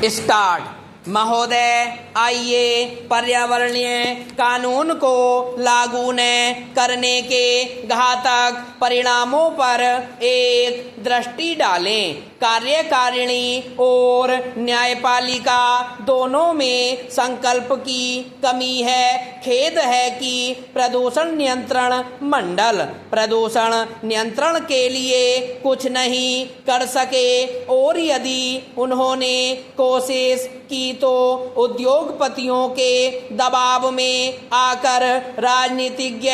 Start. महोदय, आइए पर्यावरणीय कानून को लागू न करने के घातक परिणामों पर एक दृष्टि डालें। कार्यकारिणी और न्यायपालिका दोनों में संकल्प की कमी है। खेद है कि प्रदूषण नियंत्रण मंडल प्रदूषण नियंत्रण के लिए कुछ नहीं कर सके, और यदि उन्होंने कोशिश की तो उद्योगपतियों के दबाव में आकर राजनीतिज्ञ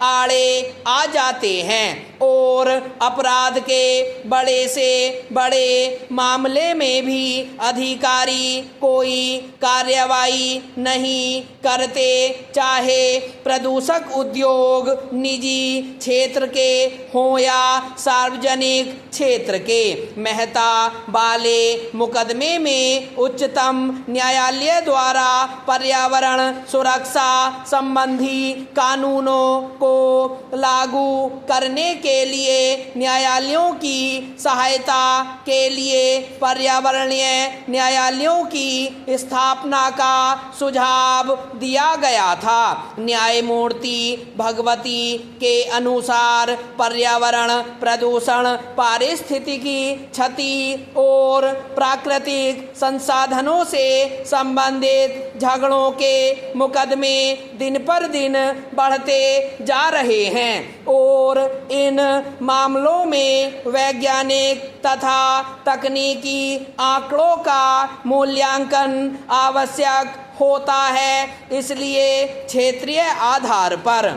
आड़े आ जाते हैं और अपराध के बड़े से बड़े मामले में भी अधिकारी कोई कार्रवाई नहीं करते, चाहे प्रदूषक उद्योग निजी क्षेत्र के हों या सार्वजनिक क्षेत्र के। मेहता वाले मुकदमे में उच्चतम न्यायालय द्वारा पर्यावरण सुरक्षा संबंधी कानूनों को लागू करने के लिए न्यायालयों की सहायता के लिए पर्यावरणीय न्यायालयों की स्थापना का सुझाव दिया गया था। न्यायमूर्ति भगवती के अनुसार पर्यावरण प्रदूषण, पारिस्थितिकी क्षति और प्राकृतिक संसाधनों से संबंधित झगड़ों के मुकदमे दिन पर दिन बढ़ते जा रहे हैं और इन मामलों में वैज्ञानिक तथा तकनीकी आंकड़ों का मूल्यांकन आवश्यक होता है। इसलिए क्षेत्रीय आधार पर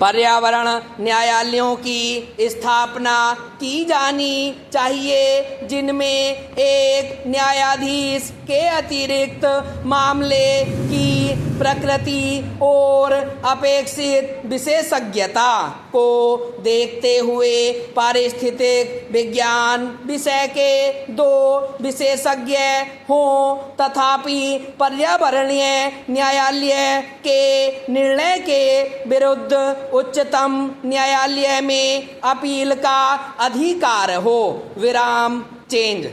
पर्यावरण न्यायालयों की स्थापना की जानी चाहिए, जिनमें एक न्यायाधीश के अतिरिक्त मामले की प्रकृति और अपेक्षित विशेषज्ञता को देखते हुए पारिस्थितिक विज्ञान विषय के 2 विशेषज्ञ हों। तथापि पर्यावरणीय न्यायालय के निर्णय के विरुद्ध उच्चतम न्यायालय में अपील का अधिकार हो। विराम चेंज।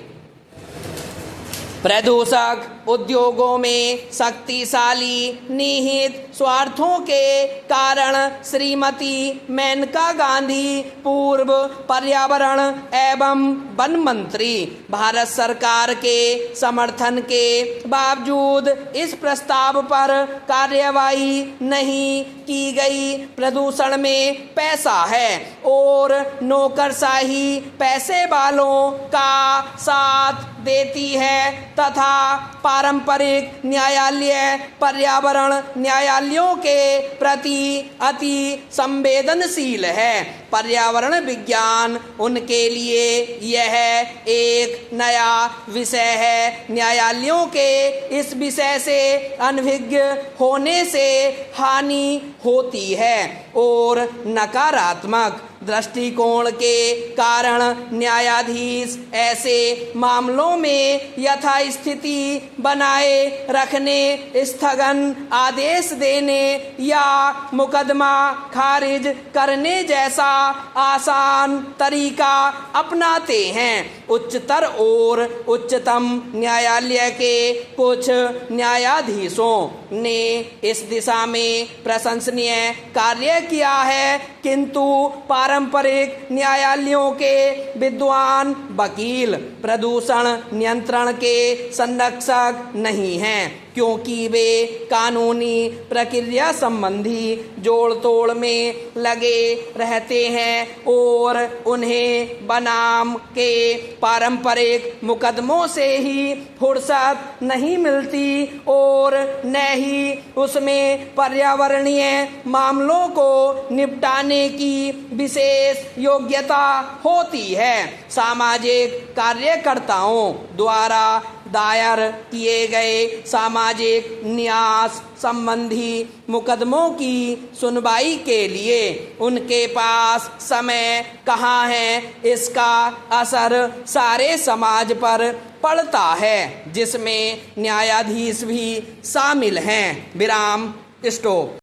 प्रदूषक उद्योगों में शक्तिशाली निहित स्वार्थों के कारण श्रीमती मेनका गांधी, पूर्व पर्यावरण एवं वन मंत्री, भारत सरकार के समर्थन के बावजूद इस प्रस्ताव पर कार्यवाही नहीं की गई। प्रदूषण में पैसा है और नौकरशाही पैसे वालों का साथ देती है तथा पारंपरिक न्यायालय पर्यावरण न्यायालयों के प्रति अति संवेदनशील है। पर्यावरण विज्ञान उनके लिए यह एक नया विषय है। न्यायालयों के इस विषय से अनभिज्ञ होने से हानि होती है और नकारात्मक दृष्टिकोण के कारण न्यायाधीश ऐसे मामलों में यथास्थिति बनाए रखने, स्थगन आदेश देने या मुकदमा खारिज करने जैसा आसान तरीका अपनाते हैं। उच्चतर और उच्चतम न्यायालय के कुछ न्यायाधीशों ने इस दिशा में प्रशंसनीय कार्य किया है, किंतु पारंपरिक न्यायालयों के विद्वान वकील प्रदूषण नियंत्रण के संरक्षक नहीं हैं, क्योंकि वे कानूनी प्रक्रिया संबंधी जोड़ तोड़ में लगे रहते हैं और उन्हें बनाम के पारंपरिक मुकदमों से ही फुर्सत नहीं मिलती और न ही उसमें पर्यावरणीय मामलों को निपटाने की विशेष योग्यता होती है। सामाजिक कार्यकर्ताओं द्वारा दायर किए गए सामाजिक न्यास संबंधी मुकदमों की सुनवाई के लिए उनके पास समय कहाँ है, इसका असर सारे समाज पर पड़ता है, जिसमें न्यायाधीश भी शामिल हैं। विराम स्टॉप।